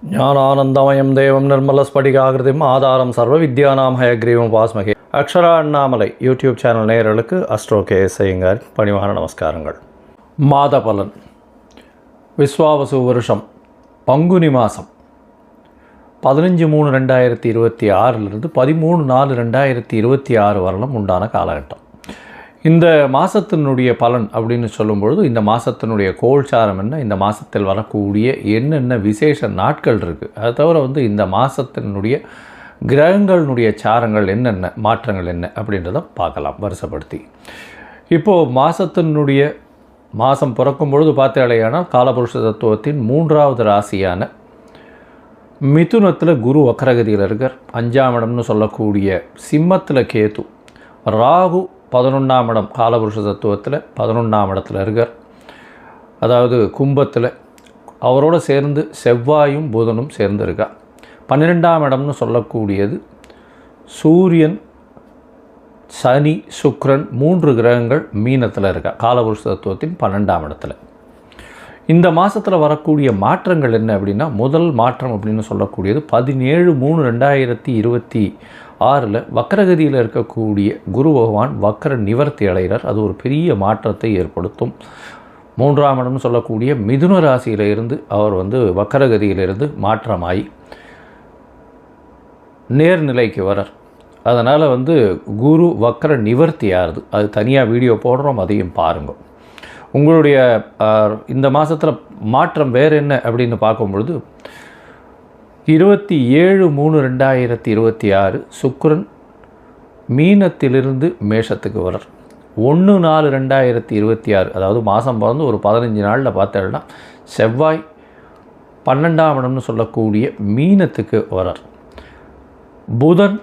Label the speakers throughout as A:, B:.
A: ஞானானந்தமயம் தேவம் நிர்மலஸ்படிகாகிருதிம் ஆதாரம் சர்வ வித்யானாம் ஹயக்ரீவம் வாஸ்மகே. அக்ஷரா அண்ணாமலை யூடியூப் சேனல் நேயர்களுக்கு அஸ்ட்ரோ கேஎஸ் ஐயங்கார் பணிவான நமஸ்காரங்கள். மாத பலன். விஸ்வாவசு வருஷம் பங்குனி மாதம் 15/3/2026 13/4/2026 வரலும் உண்டான காலகட்டம். இந்த மாதத்தினுடைய பலன் அப்படின்னு சொல்லும்பொழுது இந்த மாதத்தினுடைய கோல்சாரம் என்ன, இந்த மாதத்தில் வரக்கூடிய என்னென்ன விசேஷ நாட்கள் இருக்குது, அதை தவிர இந்த மாதத்தினுடைய கிரகங்களினுடைய சாரங்கள் என்னென்ன மாற்றங்கள் என்ன அப்படின்றத பார்க்கலாம் வருஷப்படுத்தி. இப்போது மாதம் பிறக்கும் பொழுது பார்த்தாலேயானால் காலபுருஷ தத்துவத்தின் 3வது ராசியான மிதுனத்தில் குரு வக்ரகதியில் இருக்கார். 5ஆம் இடம்னு சொல்லக்கூடிய சிம்மத்தில் கேது, ராகு 11ஆம் இடம் காலபுருஷ தத்துவத்தில் 11ஆம் இடத்துல இருக்கார். அதாவது கும்பத்தில் அவரோடு சேர்ந்து செவ்வாயும் புதனும் சேர்ந்து இருக்கார். 12ஆம் இடம்னு சொல்லக்கூடியது சூரியன், சனி, சுக்கிரன் 3 கிரகங்கள் மீனத்தில் இருக்கா காலபுருஷ தத்துவத்தின் 12ஆம் இடத்துல. இந்த மாதத்தில் வரக்கூடிய மாற்றங்கள் என்ன அப்படின்னா, முதல் மாற்றம் அப்படின்னு சொல்லக்கூடியது 17/3/2026 வக்ரகதியில் இருக்கக்கூடிய குரு பகவான் வக்ர நிவர்த்தி அடைகிறார். அது ஒரு பெரிய மாற்றத்தை ஏற்படுத்தும். 3ஆம் இடம்னு சொல்லக்கூடிய மிதுன ராசியிலிருந்து அவர் வக்ரகதியிலிருந்து மாற்றமாகி நேர்நிலைக்கு வரார். அதனால் குரு வக்ர நிவர்த்தி ஆகுது. அது தனியாக வீடியோ போடுறோம், அதையும் பாருங்கள். உங்களுடைய இந்த மாதத்தில் மாற்றம் வேறு என்ன அப்படின்னு பார்க்கும்பொழுது 27/3/2026 சுக்கிரன் மீனத்திலிருந்து மேஷத்துக்கு வரார். 1/4/2026 அதாவது மாதம் பிறந்து ஒரு 15 நாளில் பார்த்தோம்னா செவ்வாய் 12ஆம் இடம்னு சொல்லக்கூடிய மீனத்துக்கு வரார். புதன்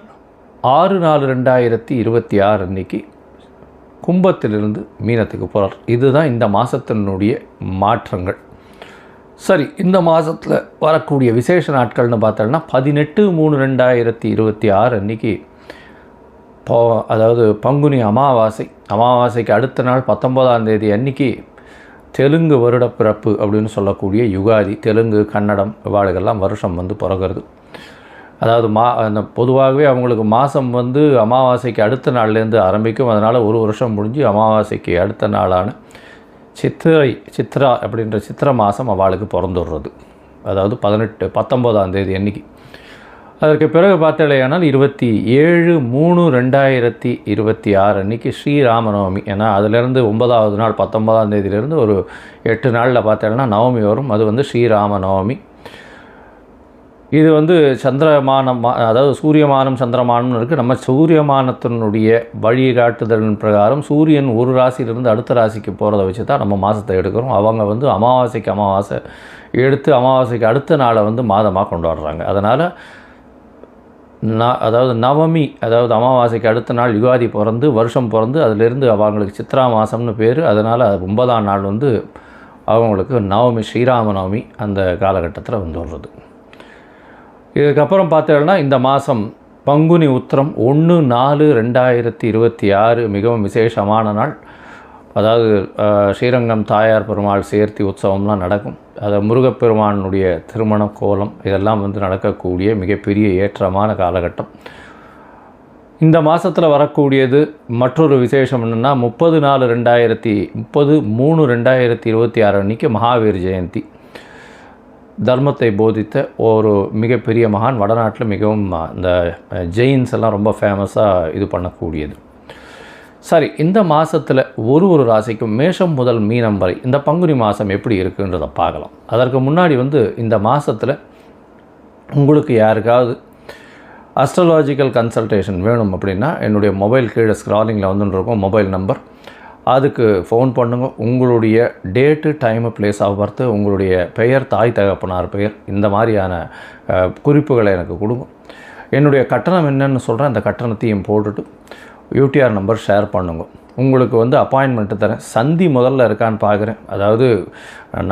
A: 6/4/2026 அன்னைக்கு கும்பத்திலிருந்து மீனத்துக்கு போகிறார். இதுதான் இந்த மாதத்தினுடைய மாற்றங்கள். சரி, இந்த மாதத்தில் வரக்கூடிய விசேஷ நாட்கள்னு பார்த்தோம்னா 18/3/2026 அன்றைக்கி அதாவது பங்குனி அமாவாசைக்கு அடுத்த நாள் 19ஆம் தேதி அன்றைக்கி தெலுங்கு வருட பிறப்பு அப்படின்னு சொல்லக்கூடிய யுகாதி. தெலுங்கு, கன்னடம் இவாளுகெல்லாம் வருஷம் பிறகுறது. அதாவது அந்த பொதுவாகவே அவங்களுக்கு மாதம் அமாவாசைக்கு அடுத்த நாள்லேருந்து ஆரம்பிக்கும். அதனால் ஒரு வருஷம் முடிஞ்சு அமாவாசைக்கு அடுத்த நாளான சித்ரா அப்படின்ற சித்திரை மாதம் அவளுக்கு பிறந்துடுறது. அதாவது 19ஆம் தேதி அன்றைக்கி. அதற்கு பிறகு பார்த்தாலேயானால் 27/3/2026 அன்றைக்கி ஸ்ரீராமநவமி. ஏன்னா அதிலேருந்து 9ஆவது நாள் 19ஆம் தேதியிலேருந்து ஒரு 8 நாளில் பார்த்தோன்னா நவமி வரும். அது ஸ்ரீராமநவமி. இது சந்திரமானம், அதாவது சூரியமானம் சந்திரமானம்னு இருக்குது. நம்ம சூரியமானத்தினுடைய வழிகாட்டுதலின் பிரகாரம் சூரியன் ஒரு ராசியிலிருந்து அடுத்த ராசிக்கு போகிறத வச்சு தான் நம்ம மாதத்தை எடுக்கிறோம். அவங்க அமாவாசை எடுத்து அமாவாசைக்கு அடுத்த நாளை மாதமாக கொண்டாடுறாங்க. அதனால் அதாவது நவமி, அதாவது அமாவாசைக்கு அடுத்த நாள் யுகாதி வருஷம் பிறந்து அதிலிருந்து அவங்களுக்கு சித்ரா மாதம்னு பேர். அதனால் 9ஆம் நாள் அவங்களுக்கு நவமி, ஸ்ரீராமநவமி அந்த காலகட்டத்தில் வருது. இதுக்கப்புறம் பார்த்தோம்னா இந்த மாதம் பங்குனி உத்திரம் 1/4/2026 மிகவும் விசேஷமான நாள். அதாவது ஸ்ரீரங்கம் தாயார் பெருமாள் சேர்த்தி உற்சவம்லாம் நடக்கும். அது முருகப்பெருமானுடைய திருமண கோலம் இதெல்லாம் நடக்கக்கூடிய மிகப்பெரிய ஏற்றமான காலகட்டம். இந்த மாதத்தில் வரக்கூடியது மற்றொரு விசேஷம் என்னென்னா 30/3/2026 அன்றைக்கி மகாவீர் ஜெயந்தி. தர்மத்தை போதித்த ஒரு மிகப்பெரிய மகான். வடநாட்டில் மிகவும் இந்த ஜெயின்ஸ் எல்லாம் ரொம்ப ஃபேமஸாக இது பண்ணக்கூடியது. சரி, இந்த மாதத்தில் ஒரு ராசிக்கும் மேஷம் முதல் மீனம் வரை இந்த பங்குனி மாதம் எப்படி இருக்குன்றதை பார்க்கலாம். அதற்கு முன்னாடி இந்த மாதத்தில் உங்களுக்கு யாருக்காவது அஸ்ட்ராலாஜிக்கல் கன்சல்டேஷன் வேணும் அப்படின்னா என்னுடைய மொபைல் கீழே ஸ்க்ராலிங்கில் இருக்கும் மொபைல் நம்பர், அதுக்கு ஃபோன் பண்ணுங்கள். உங்களுடைய date, time, place of birth, உங்களுடைய பெயர், தாய் தகப்பனார் பெயர், இந்த மாதிரியான குறிப்புகளை எனக்கு கொடுங்க. என்னுடைய கட்டணம் என்னன்னு சொல்கிறேன். அந்த கட்டணத்தையும் போட்டுட்டு யூடிஆர் நம்பர் ஷேர் பண்ணுங்க. உங்களுக்கு அப்பாயின்மெண்ட்டு தரேன். சந்தி முதல்ல இருக்கான்னு பார்க்குறேன். அதாவது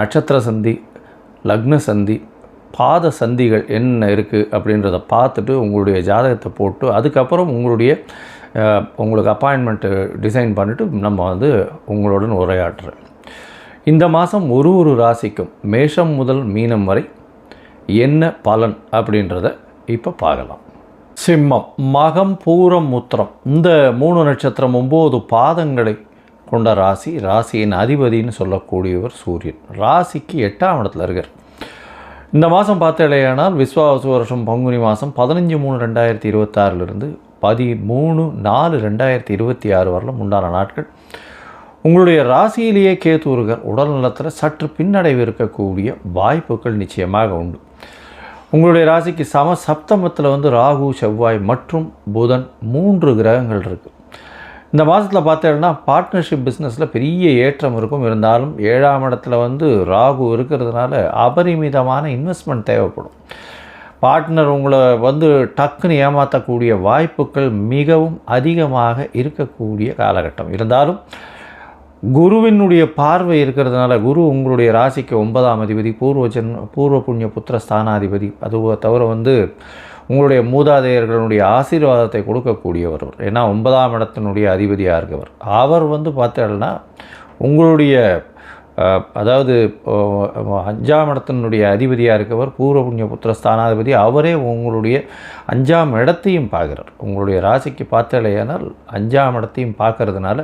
A: நட்சத்திர சந்தி, லக்ன சந்தி, பாத சந்திகள் என்ன இருக்குது அப்படின்றத பார்த்துட்டு உங்களுடைய ஜாதகத்தை போட்டு அதுக்கப்புறம் உங்களுக்கு அப்பாயின்மெண்ட்டு டிசைன் பண்ணிவிட்டு நம்ம உங்களுடன் உரையாற்றுறேன். இந்த மாதம் ஒரு ராசிக்கும் மேஷம் முதல் மீனம் வரை என்ன பலன் அப்படின்றத இப்போ பார்க்கலாம். சிம்மம், மகம், பூரம், உத்திரம் இந்த 3 நட்சத்திரம் 9 பாதங்களை கொண்ட ராசி. ராசியின் அதிபதினு சொல்லக்கூடியவர் சூரியன். ராசிக்கு 8ஆம் இடத்துல இருக்கார். இந்த மாதம் பார்த்தேனால் விஸ்வாவசு வருஷம் பங்குனி மாதம் 15/3/2026 13/4/2026 வரலும் உண்டான நாட்கள். உங்களுடைய ராசியிலேயே கேது இருக்கார். உடல் நலத்தில் சற்று பின்னடைவு இருக்கக்கூடிய வாய்ப்புகள் நிச்சயமாக உண்டு. உங்களுடைய ராசிக்கு சப்தமத்தில் ராகு, செவ்வாய் மற்றும் புதன் 3 கிரகங்கள் இருக்குது. இந்த மாதத்தில் பார்த்தீங்கன்னா பார்ட்னர்ஷிப் பிஸ்னஸில் பெரிய ஏற்றம் இருக்கும். இருந்தாலும் 7ஆம் இடத்துல ராகு இருக்கிறதுனால அபரிமிதமான இன்வெஸ்ட்மெண்ட் தேவைப்படும். பார்ட்னர் உங்களை டக்குன்னு ஏமாற்றக்கூடிய வாய்ப்புகள் மிகவும் அதிகமாக இருக்கக்கூடிய காலகட்டம். இருந்தாலும் குருவினுடைய பார்வை இருக்கிறதுனால, குரு உங்களுடைய ராசிக்கு 9ஆம் அதிபதி, பூர்வ புண்ணிய புத்திர ஸ்தானாதிபதி. அதுவோ தவிர உங்களுடைய மூதாதையர்களுடைய ஆசீர்வாதத்தை கொடுக்கக்கூடியவர். ஏன்னா 9ஆம் இடத்தினுடைய அதிபதியாக இருக்கவர். அவர் பார்த்தீங்கன்னா உங்களுடைய அதாவது 5ஆம் இடத்தினுடைய அதிபதியாக இருக்கவர் பூர்வ புண்ணிய புத்திர ஸ்தானாதிபதி. அவரே உங்களுடைய 5ஆம் இடத்தையும் பார்க்குறார். உங்களுடைய ராசிக்கு பார்த்தலையானால் 5ஆம் இடத்தையும் பார்க்கறதுனால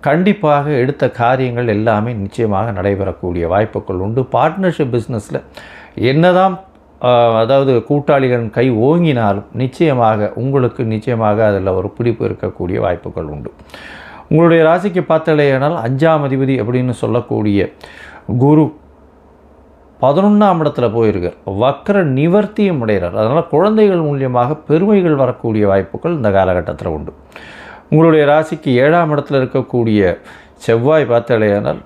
A: கண்டிப்பாக எடுத்த காரியங்கள் எல்லாமே நிச்சயமாக நடைபெறக்கூடிய வாய்ப்புகள் உண்டு. பார்ட்னர்ஷிப் பிஸ்னஸில் என்னதான் அதாவது கூட்டாளிகள் கை ஓங்கினாலும் நிச்சயமாக அதில் ஒரு பிடிப்பு இருக்கக்கூடிய வாய்ப்புகள் உண்டு. உங்களுடைய ராசிக்கு பார்த்தலையானால் 5ஆம் அதிபதி அப்படின்னு சொல்லக்கூடிய குரு 11ஆம் இடத்துல போயிருக்கார். வக்ர நிவர்த்தியும் அடைகிறார். அதனால் குழந்தைகள் மூலியமாக பெருமைகள் வரக்கூடிய வாய்ப்புகள் இந்த காலகட்டத்தில் உண்டு. உங்களுடைய ராசிக்கு 7ஆம் இடத்துல இருக்கக்கூடிய செவ்வாய் பார்த்தலையானால்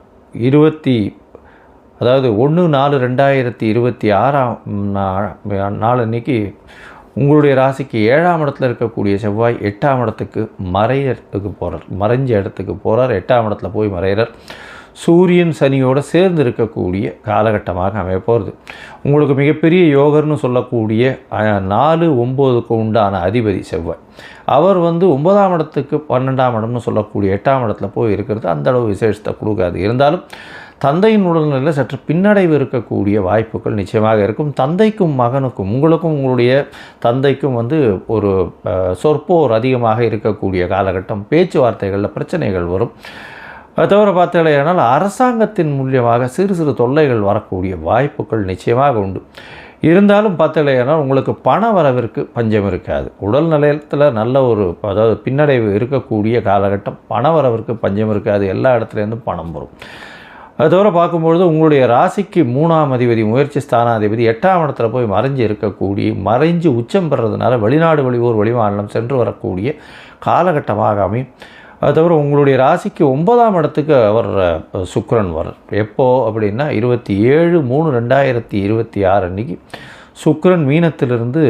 A: 1/4/2026 அன்னைக்கு உங்களுடைய ராசிக்கு 7ஆம் இடத்துல இருக்கக்கூடிய செவ்வாய் 8ஆம் இடத்துக்கு மறைஞ்ச இடத்துக்கு போகிறார். 8ஆம் இடத்துல போய் மறைகிறார். சூரியன் சனியோடு சேர்ந்து இருக்கக்கூடிய காலகட்டமாக அமைய போகிறது. உங்களுக்கு மிகப்பெரிய யோகர்னு சொல்லக்கூடிய 4-9க்கு உண்டான அதிபதி செவ்வாய். அவர் 9ஆம் இடத்துக்கு 12ஆம் இடம்னு சொல்லக்கூடிய 8ஆம் இடத்துல போய் இருக்கிறது அந்த அளவு விசேஷத்தை கொடுக்காது. இருந்தாலும் தந்தையின் உடல்நிலையில் சற்று பின்னடைவு இருக்கக்கூடிய வாய்ப்புகள் நிச்சயமாக இருக்கும். தந்தைக்கும் மகனுக்கும், உங்களுக்கும் உங்களுடைய தந்தைக்கும் ஒரு சொற்போர் அதிகமாக இருக்கக்கூடிய காலகட்டம். பேச்சுவார்த்தைகளில் பிரச்சனைகள் வரும். அது தவிர பார்த்தீங்கன்னா அரசாங்கத்தின் மூலியமாக சிறு தொல்லைகள் வரக்கூடிய வாய்ப்புகள் நிச்சயமாக உண்டு. இருந்தாலும் பார்த்தீங்கன்னா உங்களுக்கு பண வரவிற்கு பஞ்சம் இருக்காது. உடல் நிலையத்தில் நல்ல அதாவது பின்னடைவு இருக்கக்கூடிய காலகட்டம். பண வரவிற்கு பஞ்சம் இருக்காது. எல்லா இடத்துலேருந்தும் பணம் வரும். அது தவிர பார்க்கும்பொழுது உங்களுடைய ராசிக்கு 3ஆம் அதிபதி, முயற்சி ஸ்தானாதிபதி 8ஆம் இடத்துல போய் மறைஞ்சு உச்சம் பெறதுனால வெளிநாடு, வெளியூர், வெளிமாநிலம் சென்று வரக்கூடிய காலகட்டமாக அமையும். அது தவிர உங்களுடைய ராசிக்கு 9ஆம் இடத்துக்கு அவர் சுக்கிரன் வரார். எப்போது அப்படின்னா 27/3/2026 அன்றைக்கி சுக்கிரன் மீனத்திலிருந்து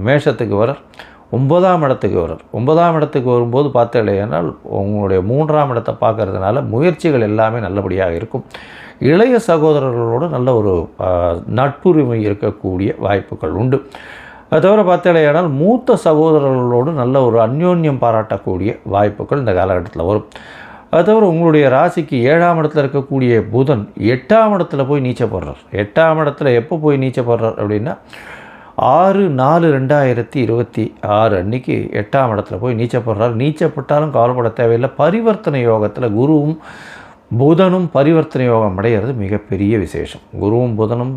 A: மேஷத்துக்கு வரார். 9ஆம் இடத்துக்கு வரார். 9ஆம் இடத்துக்கு வரும்போது பார்த்தீங்கன்னா உங்களுடைய 3ஆம் இடத்தை பார்க்கறதுனால முயற்சிகள் எல்லாமே நல்லபடியாக இருக்கும். இளைய சகோதரர்களோடு நல்ல ஒரு நட்புரிமை இருக்கக்கூடிய வாய்ப்புகள் உண்டு. அது தவிர பார்த்தீங்கன்னா மூத்த சகோதரர்களோடு நல்ல ஒரு அந்யோன்யம் பாராட்டக்கூடிய வாய்ப்புகள் இந்த காலகட்டத்தில் வரும். அது தவிர உங்களுடைய ராசிக்கு 7ஆம் இடத்துல இருக்கக்கூடிய புதன் 8ஆம் இடத்துல போய் நீச்சப்படுறார். 8ஆம் இடத்துல எப்போ போய் நீச்சப்படுறார் அப்படின்னா 6/4/2026 அன்றைக்கி 8ஆம் இடத்துல போய் நீச்சப்படுறார். நீச்சப்பட்டாலும் கவலைப்பட தேவையில்லை. பரிவர்த்தனை யோகத்தில் குருவும் புதனும் பரிவர்த்தனை யோகம் அடைகிறது மிகப்பெரிய விசேஷம். குருவும் புதனும்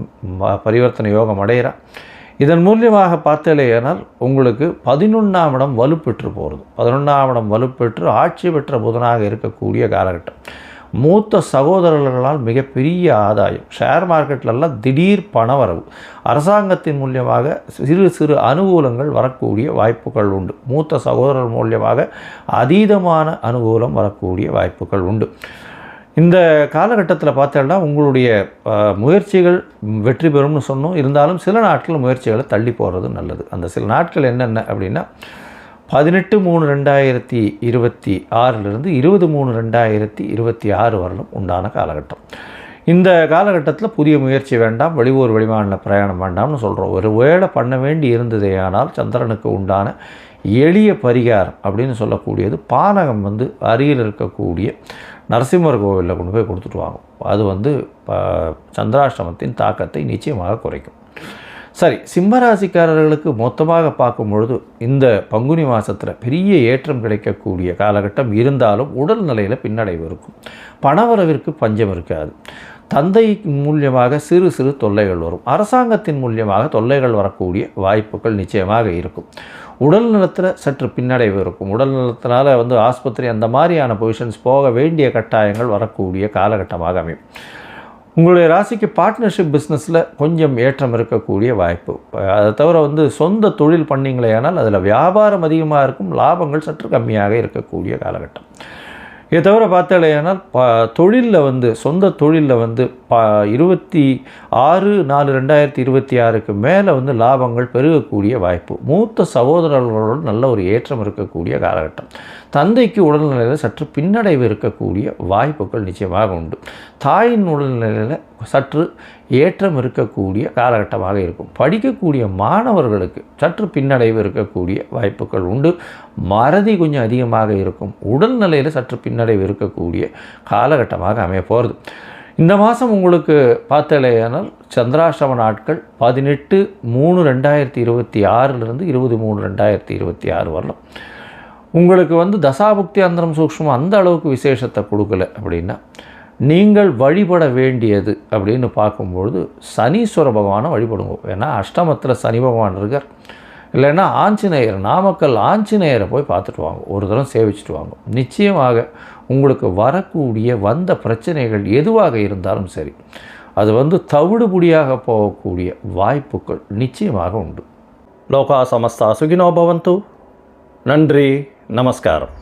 A: பரிவர்த்தனை யோகம் அடைகிறார். இதன் மூலியமாக பார்த்தலையானால் உங்களுக்கு 11ஆம் இடம் வலுப்பெற்று போகிறது. 11ஆம் இடம் வலுப்பெற்று ஆட்சி பெற்ற புதனாக இருக்கக்கூடிய காலகட்டம். மூத்த சகோதரர்களால் மிகப்பெரிய ஆதாயம். ஷேர் மார்க்கெட்லெல்லாம் திடீர் பணவரவு. அரசாங்கத்தின் மூலியமாக சிறு அனுகூலங்கள் வரக்கூடிய வாய்ப்புகள் உண்டு. மூத்த சகோதரர் மூலியமாக அதீதமான அனுகூலம் வரக்கூடிய வாய்ப்புகள் உண்டு. இந்த காலகட்டத்தில் பார்த்தோன்னா உங்களுடைய முயற்சிகள் வெற்றி பெறும்னு சொன்னோம். இருந்தாலும் சில நாட்கள் முயற்சிகளை தள்ளி போகிறது நல்லது. அந்த சில நாட்கள் என்னென்ன அப்படின்னா 18/3/2026 20/3/2026 வரலும் உண்டான காலகட்டம். இந்த காலகட்டத்தில் புதிய முயற்சி வேண்டாம், வெளியூர் வெளிமாநில பிரயாணம் வேண்டாம்னு சொல்கிறோம். ஒரு வேளை பண்ண வேண்டி இருந்ததேயானால் சந்திரனுக்கு உண்டான எளிய பரிகாரம் அப்படின்னு சொல்லக்கூடியது பானகம் அருகில் இருக்கக்கூடிய நரசிம்மர் கோவிலில் கொண்டு போய் கொடுத்துட்டு வாங்க. அது வந்து சந்திராஷ்டமத்தின் தாக்கத்தை நிச்சயமாக குறைக்கும். சரி, சிம்மராசிக்காரர்களுக்கு மொத்தமாக பார்க்கும் பொழுது இந்த பங்குனி மாதத்தில் பெரிய ஏற்றம் கிடைக்கக்கூடிய காலகட்டம் இருந்தாலும் உடல் நிலையில் பின்னடைவு இருக்கும். பணவரவிற்கு பஞ்சம் இருக்காது. தந்தை மூலியமாக சிறு சிறு தொல்லைகள் வரும். அரசாங்கத்தின் மூலியமாக தொல்லைகள் வரக்கூடிய வாய்ப்புகள் நிச்சயமாக இருக்கும். உடல் நலத்தில் சற்று பின்னடைவு இருக்கும். உடல் நலத்தினால வந்து ஆஸ்பத்திரி அந்த மாதிரியான பொசிஷன்ஸ் போக வேண்டிய கட்டாயங்கள் வரக்கூடிய காலகட்டமாக அமையும். உங்களுடைய ராசிக்கு பார்ட்னர்ஷிப் பிஸ்னஸில் கொஞ்சம் ஏற்றம் இருக்கக்கூடிய வாய்ப்பு. அதை தவிர வந்து சொந்த தொழில் பண்ணிங்களேனால் அதில் வியாபாரம் அதிகமாக இருக்கும், லாபங்கள் சற்று கம்மியாக இருக்கக்கூடிய காலகட்டம். இதை தவிர பார்த்தாலேயானால் தொழிலில் வந்து சொந்த தொழிலில் வந்து 26/4/2026 மேலே வந்து லாபங்கள் பெருகக்கூடிய வாய்ப்பு. மூத்த சகோதரர்களோடு நல்ல ஒரு ஏற்றம் இருக்கக்கூடிய காலகட்டம். தந்தைக்கு உடல்நிலையில் சற்று பின்னடைவு இருக்கக்கூடிய வாய்ப்புகள் நிச்சயமாக உண்டு. தாயின் உடல்நிலையில் சற்று ஏற்றம் இருக்கக்கூடிய காலகட்டமாக இருக்கும். படிக்கக்கூடிய மாணவர்களுக்கு சற்று பின்னடைவு இருக்கக்கூடிய வாய்ப்புகள் உண்டு. மறதி கொஞ்சம் அதிகமாக இருக்கும். உடல்நிலையில் சற்று பின்னடைவு இருக்கக்கூடிய காலகட்டமாக அமைய போகிறது. இந்த மாதம் உங்களுக்கு பார்த்தாலேயானால் சந்திராஷ்டம நாட்கள் 18/3/2026 23/2026 வரலாம். உங்களுக்கு வந்து தசாபுக்தி அந்தரம் சூக்ஷ்மம் அந்த அளவுக்கு விசேஷத்தை கொடுக்கல அப்படின்னா நீங்கள் வழிபட வேண்டியது அப்படின்னு பார்க்கும்பொழுது சனீஸ்வர பகவானை வழிபடுங்க. ஏன்னா அஷ்டமத்தில் சனி பகவான் இருக்கார். இல்லைன்னா ஆஞ்சநேயர், நாமக்கல் ஆஞ்சநேயரை போய் பார்த்துட்டு வாங்க, ஒரு தரம் சேவிச்சுட்டு வாங்க. நிச்சயமாக உங்களுக்கு வரக்கூடிய வந்த பிரச்சனைகள் எதுவாக இருந்தாலும் சரி, அது வந்து தவிடுபடியாக போகக்கூடிய வாய்ப்புகள் நிச்சயமாக உண்டு. லோகா சமஸ்தா சுகினோ பவந்து. நன்றி, நமஸ்காரம்.